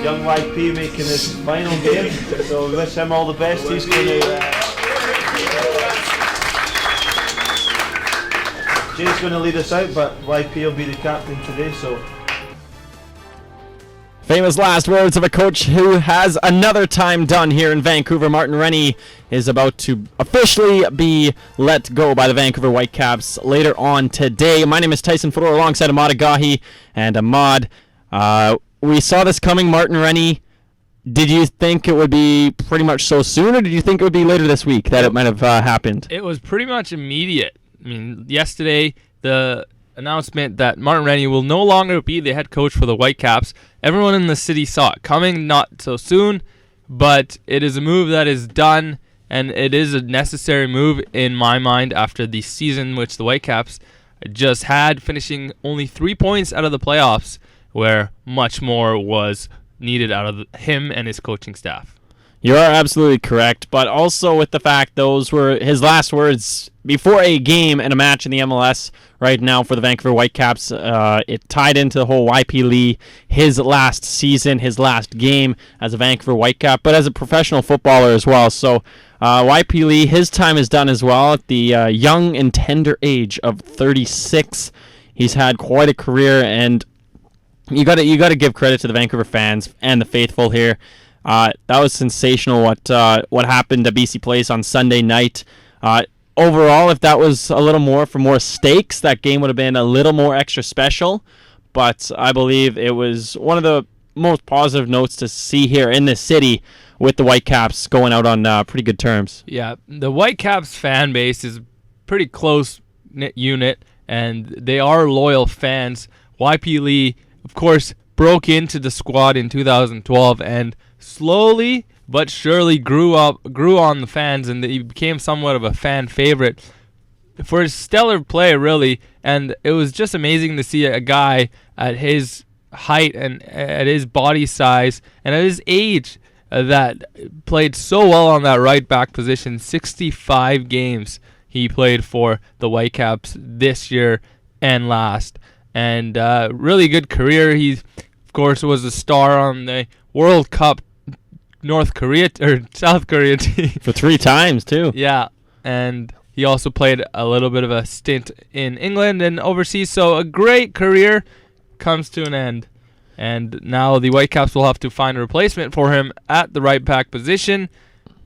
young YP making his final game. So we wish him all the best. He's going to... Jay's going to lead us out, but YP will be the captain today, so... Famous last words of a coach who has another time done here in Vancouver. Martin Rennie is about to officially be let go by the Vancouver Whitecaps later on today. My name is Tyson alongside Emad Agahi and Emad. We saw this coming, Martin Rennie. Did you think it would be pretty much so soon, or did you think it would be later this week that it might have happened? It was pretty much immediate. I mean, yesterday, the announcement that Martin Rennie will no longer be the head coach for the Whitecaps. Everyone in the city saw it coming, not so soon, but it is a move that is done, and it is a necessary move in my mind after the season which the Whitecaps just had, finishing only 3 points out of the playoffs, where much more was needed out of him and his coaching staff. You are absolutely correct, but also with the fact those were his last words before a game and a match in the MLS right now for the Vancouver Whitecaps. It tied into the whole YP Lee, his last season, his last game as a Vancouver Whitecap, but as a professional footballer as well. So YP Lee, his time is done as well at the young and tender age of 36. He's had quite a career, and you got to give credit to the Vancouver fans and the faithful here. That was sensational what happened to BC Place on Sunday night. Overall, if that was a little more for more stakes, that game would have been a little more extra special. But I believe it was one of the most positive notes to see here in this city with the Whitecaps going out on pretty good terms. Yeah, the Whitecaps fan base is a pretty close-knit unit, and they are loyal fans. YP Lee, of course, broke into the squad in 2012 and slowly but surely grew on the fans, and he became somewhat of a fan favorite for his stellar play, really. And it was just amazing to see a guy at his height and at his body size and at his age that played so well on that right back position. 65 games he played for the Whitecaps this year and last, and really good career. He, of course, was a star on the World Cup South Korea team for 3 times too. Yeah, and he also played a little bit of a stint in England and overseas. So a great career comes to an end, and now the Whitecaps will have to find a replacement for him at the right back position.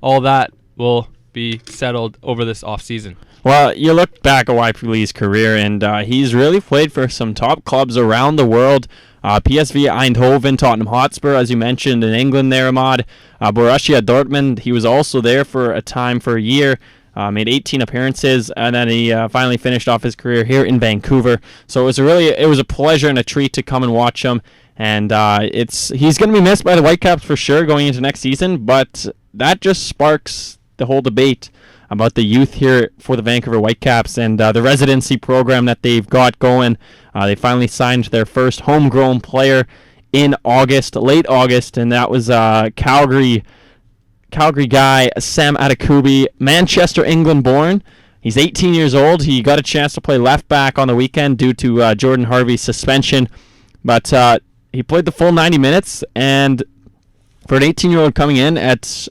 All that will be settled over this offseason. Well, you look back at YP Lee's career, and he's really played for some top clubs around the world. PSV Eindhoven, Tottenham Hotspur, as you mentioned, in England there, Emad. Borussia Dortmund, he was also there for a year, made 18 appearances, and then he finally finished off his career here in Vancouver. So it was a pleasure and a treat to come and watch him, and he's going to be missed by the Whitecaps for sure going into next season, but that just sparks the whole debate about the youth here for the Vancouver Whitecaps and the residency program that they've got going. They finally signed their first homegrown player in late August, and that was Calgary guy Sam Adekubi, Manchester, England born. He's 18 years old. He got a chance to play left back on the weekend due to Jordan Harvey's suspension, but he played the full 90 minutes, and for an 18-year-old coming in it's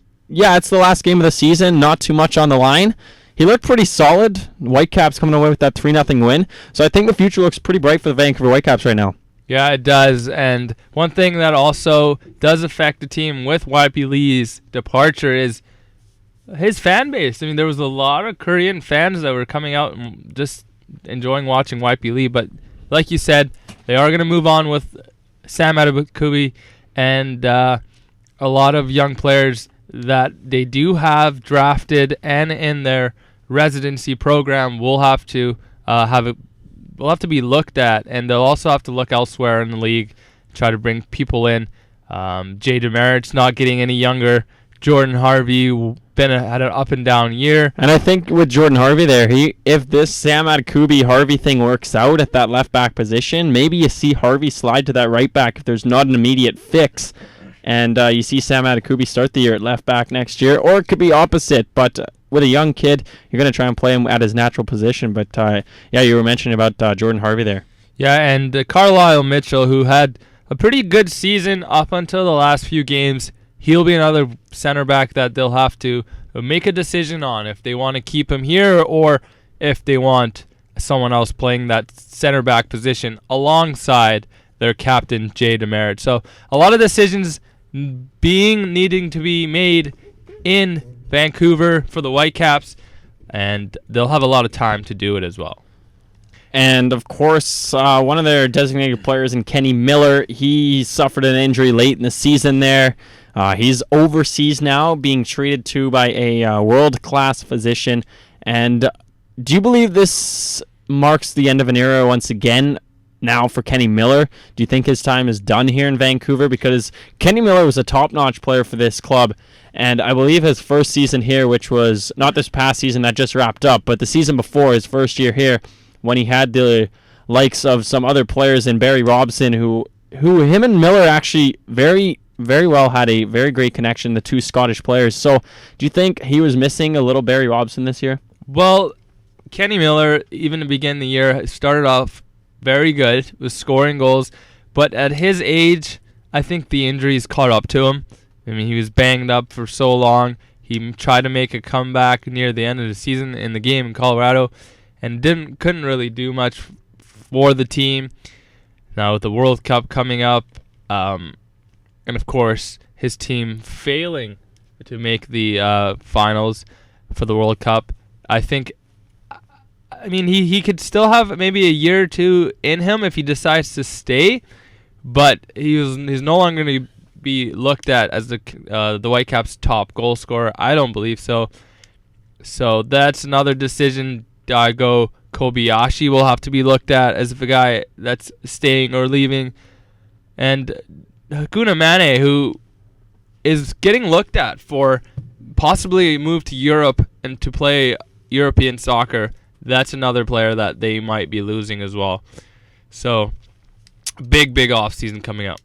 the last game of the season, not too much on the line. He looked pretty solid. Whitecaps coming away with that 3-0 win. So I think the future looks pretty bright for the Vancouver Whitecaps right now. Yeah, it does. And one thing that also does affect the team with YP Lee's departure is his fan base. I mean, there was a lot of Korean fans that were coming out and just enjoying watching YP Lee. But like you said, they are going to move on with Sam Adekubi and a lot of young players that they do have drafted and in their residency program will have to be looked at, and they'll also have to look elsewhere in the league, try to bring people in. Jay Demerit's not getting any younger. Jordan Harvey had an up and down year, and I think with Jordan Harvey there, if this Sam Adekubi Harvey thing works out at that left back position, maybe you see Harvey slide to that right back if there's not an immediate fix. And you see Sam Adekubi start the year at left back next year, or it could be opposite. But with a young kid, you're going to try and play him at his natural position. But you were mentioning about Jordan Harvey there. Yeah, and Carlisle Mitchell, who had a pretty good season up until the last few games. He'll be another center back that they'll have to make a decision on if they want to keep him here or if they want someone else playing that center back position alongside their captain, Jay Demerit. So a lot of decisions needing to be made in Vancouver for the Whitecaps, and they'll have a lot of time to do it as well. And, of course, one of their designated players in Kenny Miller, he suffered an injury late in the season there. He's overseas now, being treated by a world-class physician. And do you believe this marks the end of an era once again now for Kenny Miller? Do you think his time is done here in Vancouver? Because Kenny Miller was a top-notch player for this club, and I believe his first season here, which was not this past season that just wrapped up, but the season before, his first year here, when he had the likes of some other players in Barry Robson, who him and Miller actually very, very well had a very great connection, the two Scottish players. So do you think he was missing a little Barry Robson this year? Well, Kenny Miller, even to begin the year, started off very good, was scoring goals, but at his age, I think the injuries caught up to him. I mean, he was banged up for so long. He tried to make a comeback near the end of the season in the game in Colorado, and couldn't really do much for the team. Now with the World Cup coming up, and of course his team failing to make the finals for the World Cup, I mean he could still have maybe a year or two in him if he decides to stay, but he's no longer going to be looked at as the Whitecaps' top goal scorer. I don't believe so. So that's another decision. Daigo Kobayashi will have to be looked at as the guy that's staying or leaving. And Hakuna Mane, who is getting looked at for possibly a move to Europe and to play European soccer, that's another player that they might be losing as well. So, big offseason coming up.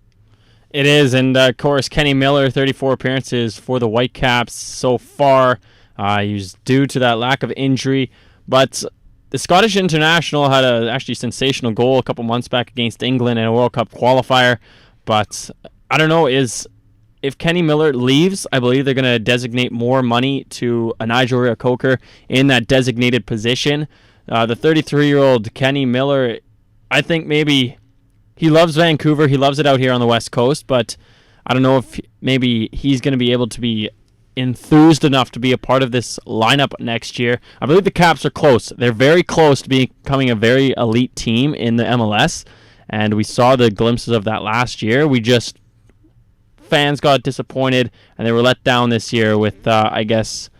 It is, and of course, Kenny Miller, 34 appearances for the Whitecaps so far. He was due to that lack of injury. But the Scottish international had a actually sensational goal a couple months back against England in a World Cup qualifier. But I don't know, if Kenny Miller leaves, I believe they're going to designate more money to a Nigel Reo-Coker in that designated position. The 33-year-old Kenny Miller, I think maybe he loves Vancouver. He loves it out here on the West Coast. But I don't know if maybe he's going to be able to be enthused enough to be a part of this lineup next year. I believe the Caps are close. They're very close to becoming a very elite team in the MLS, and we saw the glimpses of that last year. Fans got disappointed, and they were let down this year with, I guess,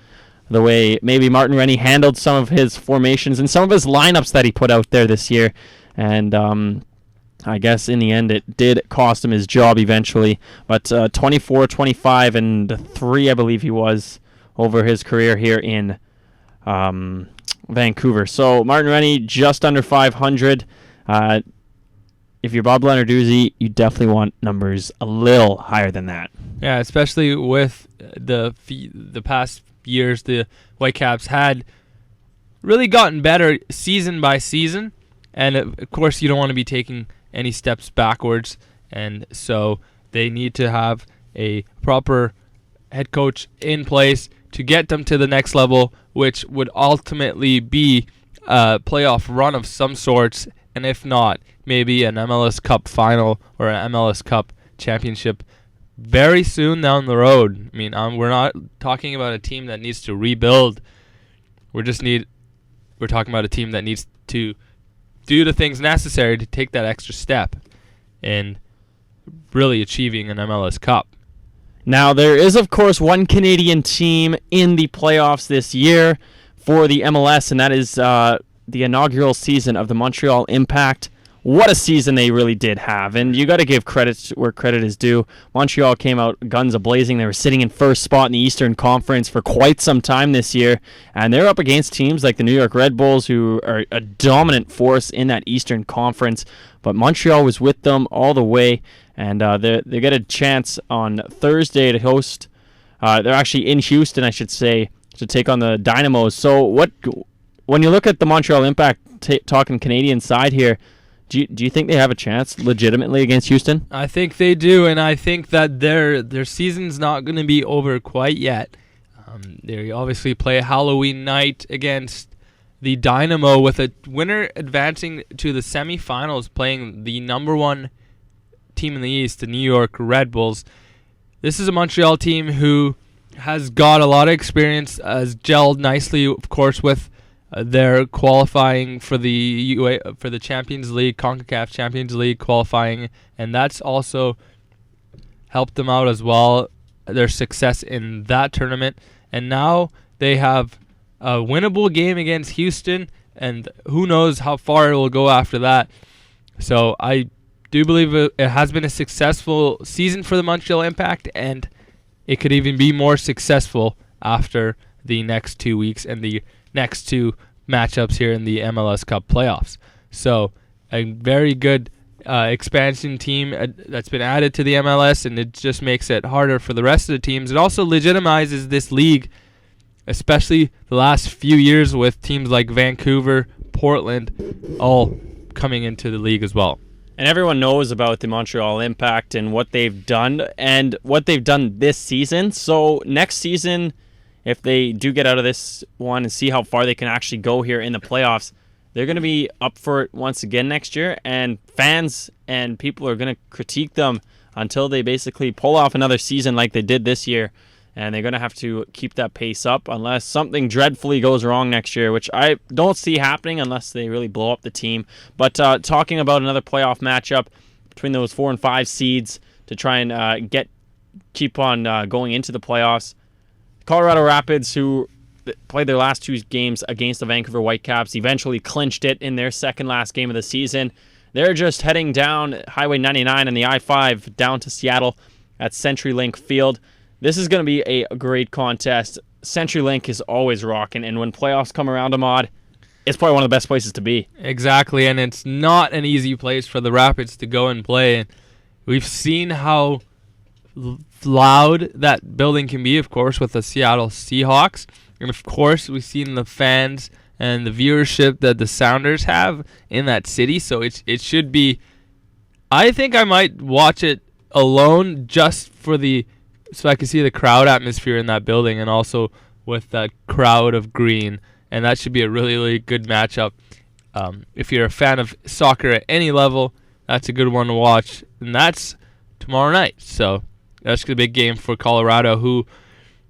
the way maybe Martin Rennie handled some of his formations and some of his lineups that he put out there this year, and I guess in the end it did cost him his job eventually. But 24, 25, and 3, I believe he was, over his career here in Vancouver. So Martin Rennie, just under 500. If you're Bob Lenarduzzi, you definitely want numbers a little higher than that. Yeah, especially with the past years, the Whitecaps had really gotten better season by season. And of course, you don't want to be taking any steps backwards, and so they need to have a proper head coach in place to get them to the next level, which would ultimately be a playoff run of some sorts, and if not, maybe an MLS Cup final or an MLS Cup championship very soon down the road. I mean, we're not talking about a team that needs to rebuild. We're talking about a team that needs to do the things necessary to take that extra step in really achieving an MLS Cup. Now, there is, of course, one Canadian team in the playoffs this year for the MLS, and that is the inaugural season of the Montreal Impact. What a season they really did have, and you got to give credit where credit is due. Montreal came out guns a-blazing. They were sitting in first spot in the Eastern Conference for quite some time this year, and they're up against teams like the New York Red Bulls, who are a dominant force in that Eastern Conference, but Montreal was with them all the way, and they get a chance on Thursday to host. They're actually in Houston, I should say, to take on the Dynamos. So when you look at the Montreal Impact, talking Canadian side here, Do you think they have a chance legitimately against Houston? I think they do, and I think that their season's not going to be over quite yet. They obviously play Halloween night against the Dynamo, with a winner advancing to the semifinals, playing the number one team in the East, the New York Red Bulls. This is a Montreal team who has got a lot of experience, has gelled nicely, of course, with their qualifying for the Champions League, CONCACAF Champions League qualifying, and that's also helped them out as well, their success in that tournament. And now they have a winnable game against Houston, and who knows how far it will go after that. So I do believe it has been a successful season for the Montreal Impact, and it could even be more successful after the next 2 weeks and the next two matchups here in the MLS Cup playoffs. So a very good expansion team that's been added to the MLS, and it just makes it harder for the rest of the teams. It also legitimizes this league, especially the last few years with teams like Vancouver, Portland, all coming into the league as well. And everyone knows about the Montreal Impact and what they've done this season. So next season, if they do get out of this one and see how far they can actually go here in the playoffs, they're going to be up for it once again next year. And fans and people are going to critique them until they basically pull off another season like they did this year. And they're going to have to keep that pace up unless something dreadfully goes wrong next year, which I don't see happening unless they really blow up the team. But talking about another playoff matchup between those 4 and 5 seeds to try and keep on going into the playoffs, Colorado Rapids, who played their last 2 games against the Vancouver Whitecaps, eventually clinched it in their second last game of the season. They're just heading down Highway 99 and the I-5 down to Seattle at CenturyLink Field. This is going to be a great contest. CenturyLink is always rocking, and when playoffs come around, Emad, it's probably one of the best places to be. Exactly, and it's not an easy place for the Rapids to go and play. And we've seen how loud that building can be, of course, with the Seattle Seahawks. And, of course, we've seen the fans and the viewership that the Sounders have in that city. So it should be... I think I might watch it alone just so I can see the crowd atmosphere in that building, and also with that crowd of green. And that should be a really, really good matchup. If you're a fan of soccer at any level, that's a good one to watch. And that's tomorrow night. So that's a big game for Colorado, who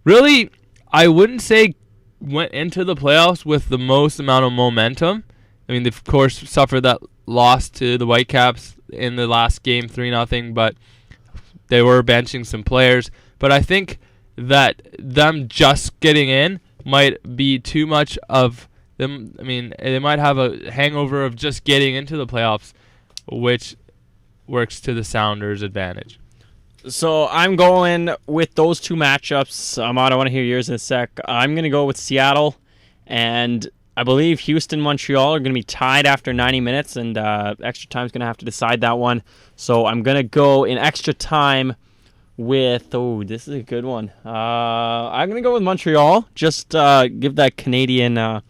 really, I wouldn't say went into the playoffs with the most amount of momentum. I mean, they, of course, suffered that loss to the Whitecaps in the last game, 3-0, but they were benching some players. But I think that them just getting in might be too much of them. I mean, they might have a hangover of just getting into the playoffs, which works to the Sounders' advantage. So I'm going with those 2 matchups. Emad, I want to hear yours in a sec. I'm going to go with Seattle, and I believe Houston, Montreal are going to be tied after 90 minutes, and extra time is going to have to decide that one. So I'm going to go in extra time with, this is a good one. I'm going to go with Montreal. Just give that Canadian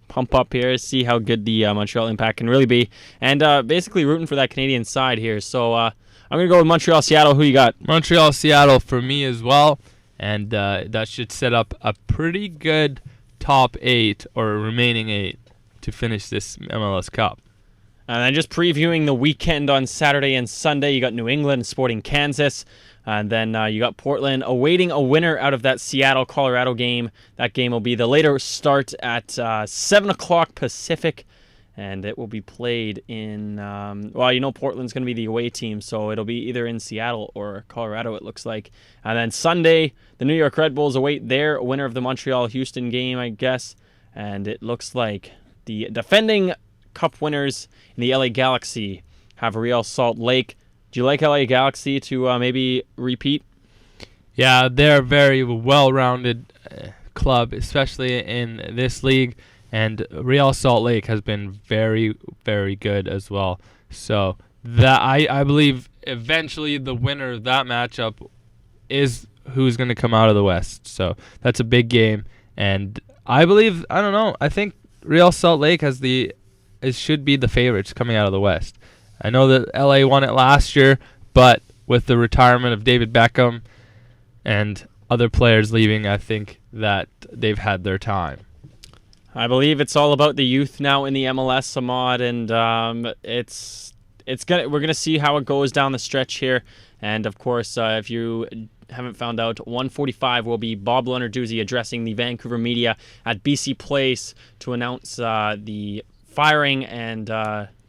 pump up here, see how good the Montreal Impact can really be, and basically rooting for that Canadian side here. So I'm going to go with Montreal, Seattle. Who you got? Montreal, Seattle for me as well, and that should set up a pretty good top 8 or remaining 8 to finish this MLS Cup. And then just previewing the weekend on Saturday and Sunday, you got New England sporting Kansas. And then you got Portland awaiting a winner out of that Seattle-Colorado game. That game will be the later start at 7 o'clock Pacific. And it will be played in, Portland's going to be the away team. So it'll be either in Seattle or Colorado, it looks like. And then Sunday, the New York Red Bulls await their winner of the Montreal-Houston game, I guess. And it looks like the defending Cup winners in the LA Galaxy have Real Salt Lake. Do you like LA Galaxy to maybe repeat? Yeah, they're a very well-rounded club, especially in this league. And Real Salt Lake has been very, very good as well. So that I believe eventually the winner of that matchup is who's going to come out of the West. So that's a big game. And I think Real Salt Lake should be the favorites coming out of the West. I know that LA won it last year, but with the retirement of David Beckham and other players leaving, I think that they've had their time. I believe it's all about the youth now in the MLS, Emad, and we're gonna see how it goes down the stretch here. And of course, if you haven't found out, 1:45 will be Bob Lenarduzzi addressing the Vancouver media at BC Place to announce the firing and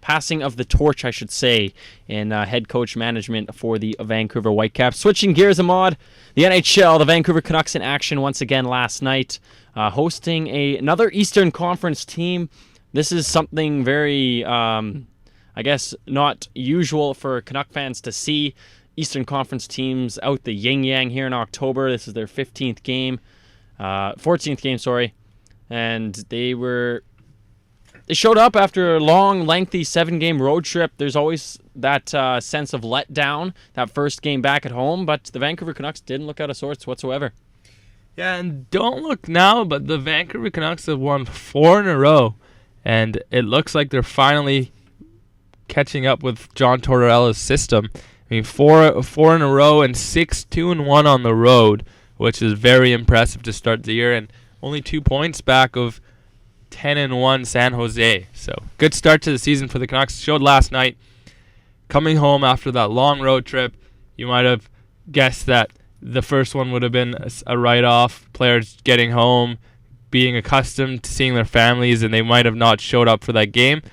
passing of the torch, I should say, in head coach management for the Vancouver Whitecaps. Switching gears, Emad, the NHL, the Vancouver Canucks in action once again last night, hosting another Eastern Conference team. This is something very, I guess, not usual for Canuck fans to see. Eastern Conference teams out the yin-yang here in October. This is their 14th game, sorry. And they showed up after a long, lengthy 7-game road trip. There's always that sense of letdown, that first game back at home, but the Vancouver Canucks didn't look out of sorts whatsoever. Yeah, and don't look now, but the Vancouver Canucks have won 4 in a row, and it looks like they're finally catching up with John Tortorella's system. I mean, four in a row and 6-2-1 on the road, which is very impressive to start the year, and only 2 points back of 10-1 San Jose. So good start to the season for the Canucks. Showed last night. Coming home after that long road trip, you might have guessed that the first one would have been a write-off. Players getting home, being accustomed to seeing their families, and they might have not showed up for that game,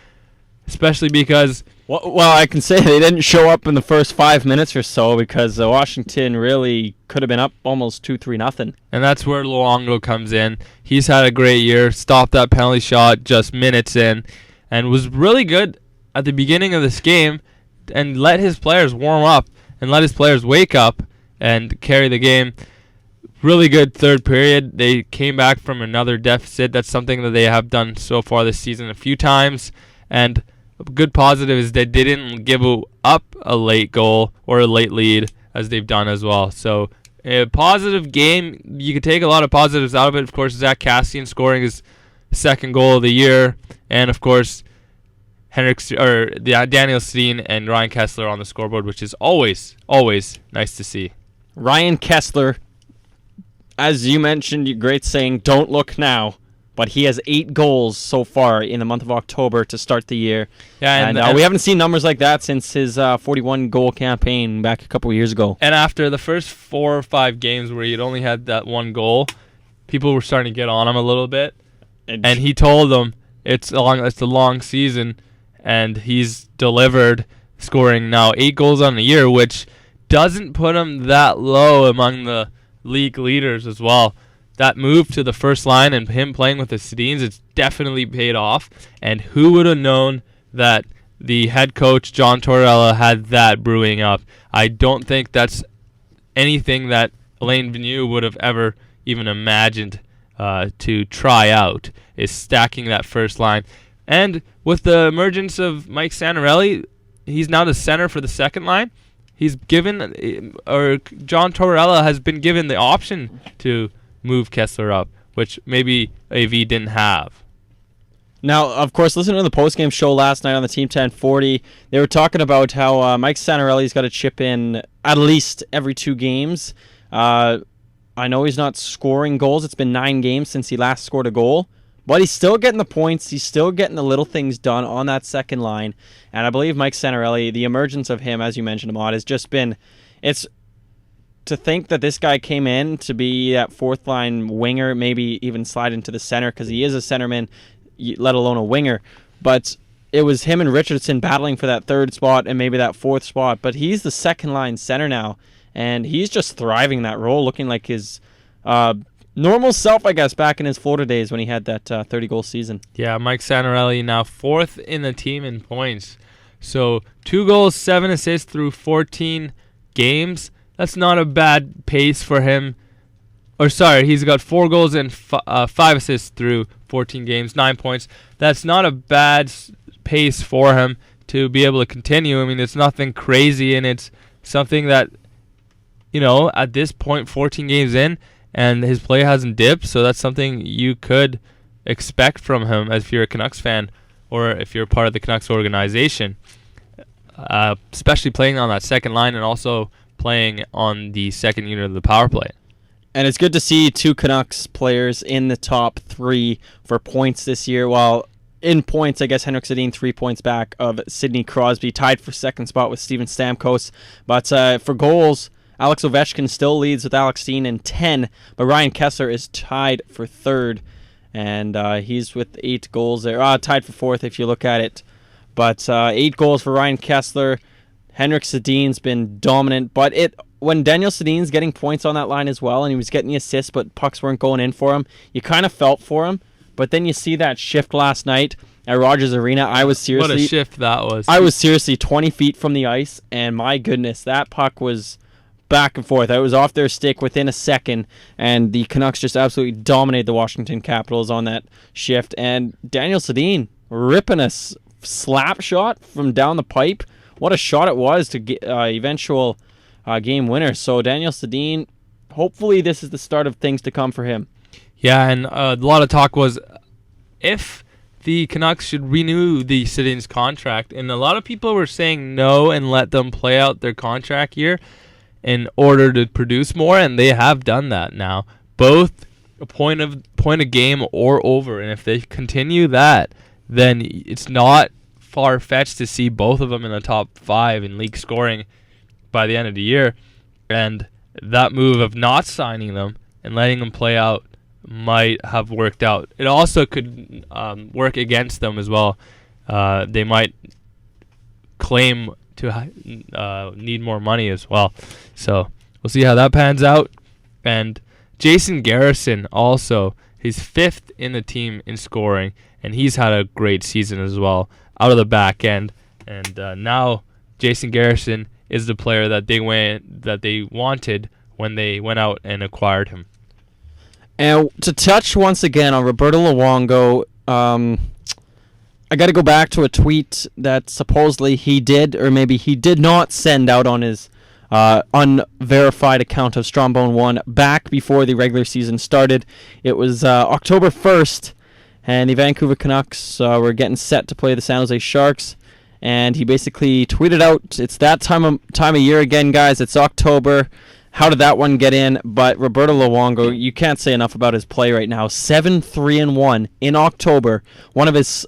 especially because... Well, I can say they didn't show up in the first 5 minutes or so because Washington really could have been up almost 2-3-0. And that's where Luongo comes in. He's had a great year, stopped that penalty shot just minutes in, and was really good at the beginning of this game and let his players warm up and let his players wake up and carry the game. Really good third period. They came back from another deficit. That's something that they have done so far this season a few times. And a good positive is they didn't give up a late goal or a late lead as they've done as well. So a positive game. You could take a lot of positives out of it. Of course, Zach Kassian scoring his second goal of the year. And, of course, Daniel Steen and Ryan Kessler on the scoreboard, which is always, always nice to see. Ryan Kessler, as you mentioned, great saying, don't look now. But he has 8 goals so far in the month of October to start the year. Yeah, and we haven't seen numbers like that since his 41-goal campaign back a couple of years ago. And after the first 4 or 5 games where he'd only had that 1 goal, people were starting to get on him a little bit. And he told them it's a long season, and he's delivered, scoring now 8 goals on the year, which doesn't put him that low among the league leaders as well. That move to the first line and him playing with the Sedins, it's definitely paid off. And who would have known that the head coach, John Tortorella, had that brewing up? I don't think that's anything that Alain Vigneault would have ever even imagined to try out, is stacking that first line. And with the emergence of Mike Santorelli, he's now the center for the second line. John Tortorella has been given the option to move Kessler up, which maybe AV didn't have. Now, of course, listening to the postgame show last night on the Team 1040, they were talking about how Mike Santorelli's got to chip in at least every 2 games. I know he's not scoring goals. It's been 9 games since he last scored a goal, but he's still getting the points. He's still getting the little things done on that second line. And I believe Mike Santorelli, the emergence of him, as you mentioned, Emad, has just been... To think that this guy came in to be that fourth line winger, maybe even slide into the center because he is a centerman, let alone a winger. But it was him and Richardson battling for that third spot and maybe that fourth spot. But he's the second line center now, and he's just thriving in that role, looking like his normal self, I guess, back in his Florida days when he had that 30-goal season. Yeah, Mike Santorelli now 4th in the team in points. So 2 goals, 7 assists through 14 games. That's not a bad pace for him. He's got 4 goals and 5 assists through 14 games, 9 points. That's not a bad pace for him to be able to continue. I mean, it's nothing crazy, and it's something that, at this point, 14 games in, and his play hasn't dipped, so that's something you could expect from him if you're a Canucks fan or if you're part of the Canucks organization. especially playing on that second line and also playing on the second unit of the power play. And it's good to see 2 Canucks players in the top 3 for points this year. While in points, I guess Henrik Sedin 3 points back of Sidney Crosby, tied for second spot with Steven Stamkos. But for goals, Alex Ovechkin still leads with Alex Steen in 10, but Ryan Kessler is tied for third, and he's with 8 goals there. Tied for fourth if you look at it. But 8 goals for Ryan Kessler. Henrik Sedin's been dominant, but when Daniel Sedin's getting points on that line as well, and he was getting the assists, but pucks weren't going in for him, you kind of felt for him. But then you see that shift last night at Rogers Arena. What a shift that was. I was seriously 20 feet from the ice, and my goodness, that puck was back and forth. I was off their stick within a second, and the Canucks just absolutely dominated the Washington Capitals on that shift. And Daniel Sedin ripping a slap shot from down the pipe. What a shot it was to get eventual game winner. So Daniel Sedin, hopefully this is the start of things to come for him. Yeah, and a lot of talk was if the Canucks should renew the Sedin's contract, and a lot of people were saying no and let them play out their contract year in order to produce more, and they have done that now, both a point of game or over. And if they continue that, then it's not far-fetched to see both of them in the top 5 in league scoring by the end of the year. And that move of not signing them and letting them play out might have worked out. It also could work against them as well. They might claim to need more money as well. So we'll see how that pans out. And Jason Garrison also, he's 5th in the team in scoring, and he's had a great season as well out of the back end. And now Jason Garrison is the player that they wanted when they went out and acquired him. And to touch once again on Roberto Luongo, I got to go back to a tweet that supposedly he did, or maybe he did not send out on his unverified account of Strongbone 1 back before the regular season started. It was October 1st, and the Vancouver Canucks were getting set to play the San Jose Sharks. And he basically tweeted out, "It's that time of year again, guys. It's October. How did that one get in?" But Roberto Luongo, you can't say enough about his play right now. 7-3-1 in October. One of his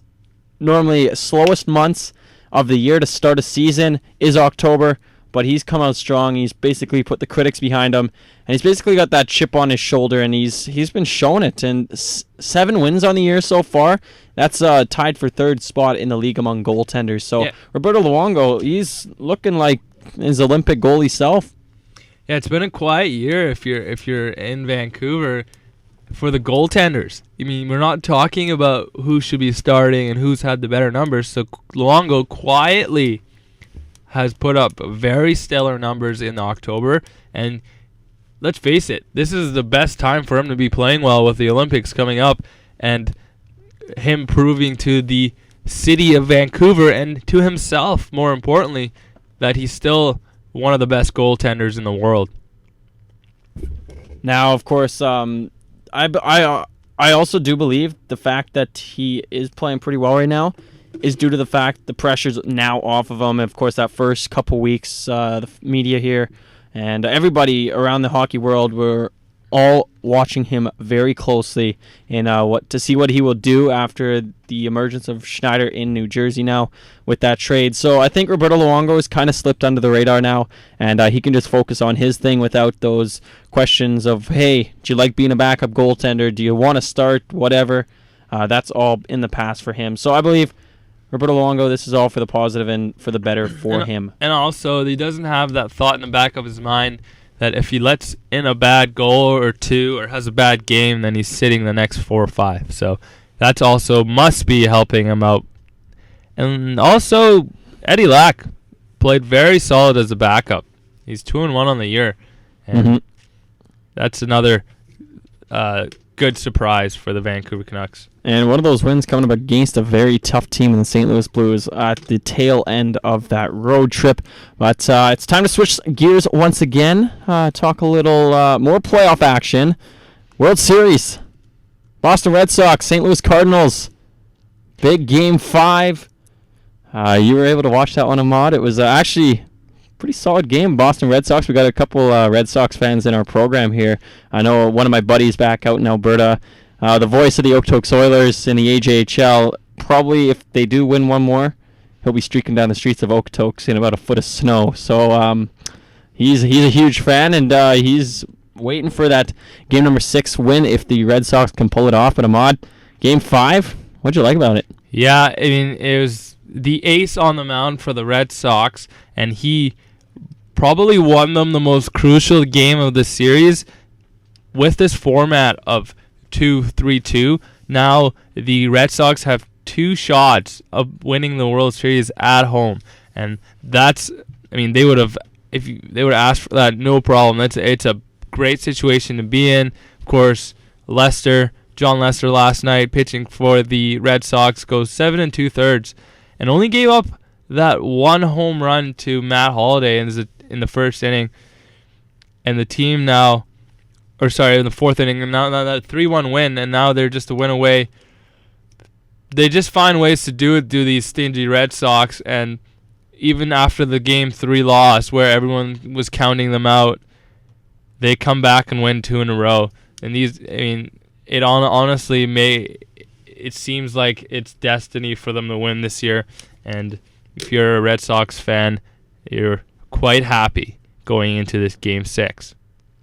normally slowest months of the year to start a season is October, but he's come out strong. He's basically put the critics behind him, and he's basically got that chip on his shoulder, and he's been showing it. And 7 wins on the year so far. That's tied for 3rd spot in the league among goaltenders. So yeah. Roberto Luongo, he's looking like his Olympic goalie self. Yeah, it's been a quiet year if you're in Vancouver for the goaltenders. I mean, we're not talking about who should be starting and who's had the better numbers. So Luongo quietly has put up very stellar numbers in October, and let's face it, this is the best time for him to be playing well with the Olympics coming up, and him proving to the city of Vancouver and to himself, more importantly, that he's still one of the best goaltenders in the world. Now, of course, I also do believe the fact that he is playing pretty well right now is due to the fact the pressure's now off of him. Of course, that first couple weeks, the media here and everybody around the hockey world were all watching him very closely in to see what he will do after the emergence of Schneider in New Jersey now with that trade. So I think Roberto Luongo has kind of slipped under the radar now, and he can just focus on his thing without those questions of, hey, do you like being a backup goaltender? Do you want to start? Whatever. That's all in the past for him. So I believe Roberto Luongo, this is all for the positive and for the better for him. And also, he doesn't have that thought in the back of his mind that if he lets in a bad goal or 2 or has a bad game, then he's sitting the next 4 or 5. So that's also must be helping him out. And also, Eddie Lack played very solid as a backup. He's 2-1 on the year. And that's another good surprise for the Vancouver Canucks. And one of those wins coming up against a very tough team in the St. Louis Blues at the tail end of that road trip. But it's time to switch gears once again. Talk a little more playoff action. World Series. Boston Red Sox, St. Louis Cardinals. Big Game 5. You were able to watch that one, Emad. It was actually pretty solid game. Boston Red Sox. We got a couple Red Sox fans in our program here. I know one of my buddies back out in Alberta, the voice of the Okotoks Oilers in the AJHL. Probably if they do win one more, he'll be streaking down the streets of Okotoks in about a foot of snow. So he's a huge fan, and he's waiting for that game number 6 win if the Red Sox can pull it off. But Emad, game 5, what'd you like about it? Yeah, I mean, it was the ace on the mound for the Red Sox, and he probably won them the most crucial game of the series. With this format of 2-3-2, now the Red Sox have 2 shots of winning the World Series at home, and that's, I mean, they would have, if they would have asked for that, no problem. It's a great situation to be in. Of course, John Lester last night pitching for the Red Sox goes 7 2/3 and only gave up that 1 home run to Matt Holliday in the first inning, and the team now, or sorry, in the 4th inning, and now that 3-1 win, and now they're just a win away. They just find ways to do these stingy Red Sox, and even after the Game 3 loss, where everyone was counting them out, they come back and win 2 in a row. And these, I mean, honestly it seems like it's destiny for them to win this year. And if you're a Red Sox fan, you're quite happy going into this Game 6.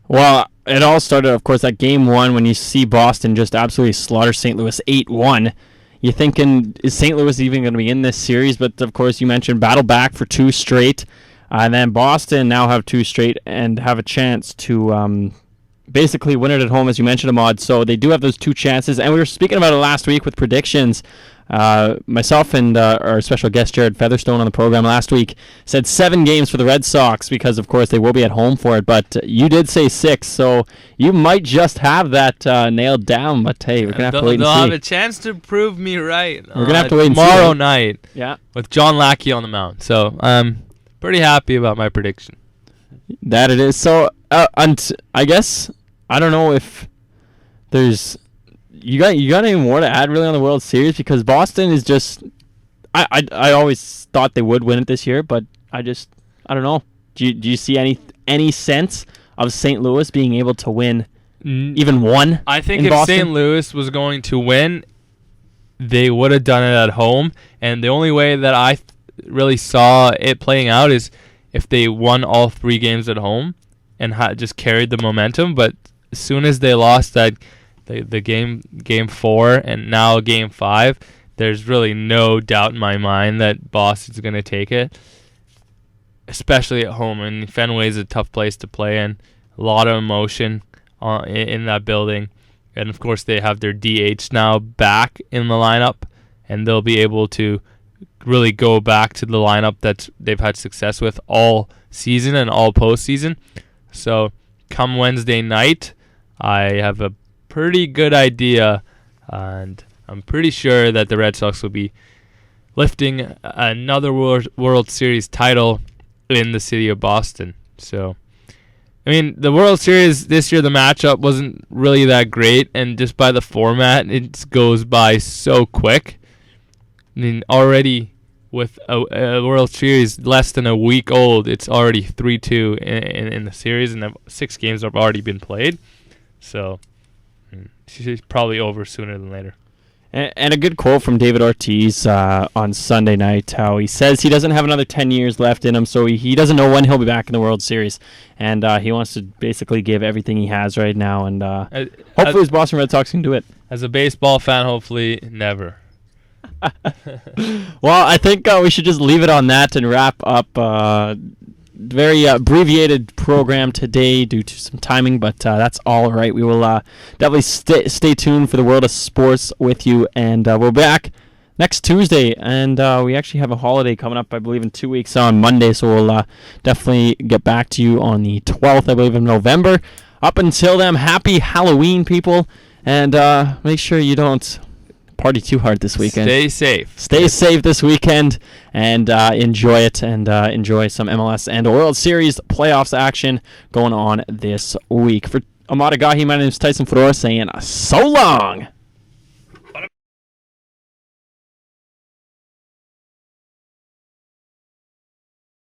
Well, it all started, of course, at Game 1 when you see Boston just absolutely slaughter St. Louis 8-1. You're thinking, is St. Louis even going to be in this series? But, of course, you mentioned battle back for 2 straight. And then Boston now have 2 straight and have a chance to basically win it at home, as you mentioned, Emad. So they do have those 2 chances. And we were speaking about it last week with predictions. Myself and our special guest, Jared Featherstone, on the program last week said 7 games for the Red Sox because, of course, they will be at home for it. But you did say 6, so you might just have that nailed down. But, hey, we're going to have to wait and see. They'll have a chance to prove me right. We're going to have to wait and see. Tomorrow night, yeah, with John Lackey on the mound. So I'm pretty happy about my prediction. That it is. So, and I guess, I don't know if there's... You got any more to add really on the World Series? Because Boston is just... I always thought they would win it this year, but I don't know. Do you see any sense of St. Louis being able to win even one? I think in if Boston? St. Louis was going to win, they would have done it at home. And the only way that I really saw it playing out is if they won all 3 games at home and just carried the momentum. But as soon as they lost that the game 4 and now game 5, there's really no doubt in my mind that Boston's going to take it, especially at home. And Fenway's a tough place to play in. A lot of emotion in that building. And, of course, they have their DH now back in the lineup, and they'll be able to really go back to the lineup that they've had success with all season and all postseason. So come Wednesday night, I have a pretty good idea, and I'm pretty sure that the Red Sox will be lifting another World Series title in the city of Boston. So, I mean, the World Series this year, the matchup wasn't really that great, and just by the format, it goes by so quick. I mean, already with a World Series less than a week old, it's already 3-2 in the series, and 6 games have already been played. So she's probably over sooner than later. And a good quote from David Ortiz on Sunday night, how he says he doesn't have another 10 years left in him, so he doesn't know when he'll be back in the World Series. And he wants to basically give everything he has right now, and hopefully his Boston Red Sox can do it. As a baseball fan, hopefully never. Well, I think we should just leave it on that and wrap up. Very abbreviated program today due to some timing, but that's all right. We will definitely stay tuned for the world of sports with you, and we're back next Tuesday, and we actually have a holiday coming up, I believe, in 2 weeks on Monday, so we'll definitely get back to you on the 12th, I believe, of November. Up until then, happy Halloween, people, and make sure you don't party too hard this weekend. Stay safe. Stay safe this weekend, and enjoy it, and enjoy some MLS and World Series playoffs action going on this week. For Emad Agahi, my name is Tyson Fedora saying so long.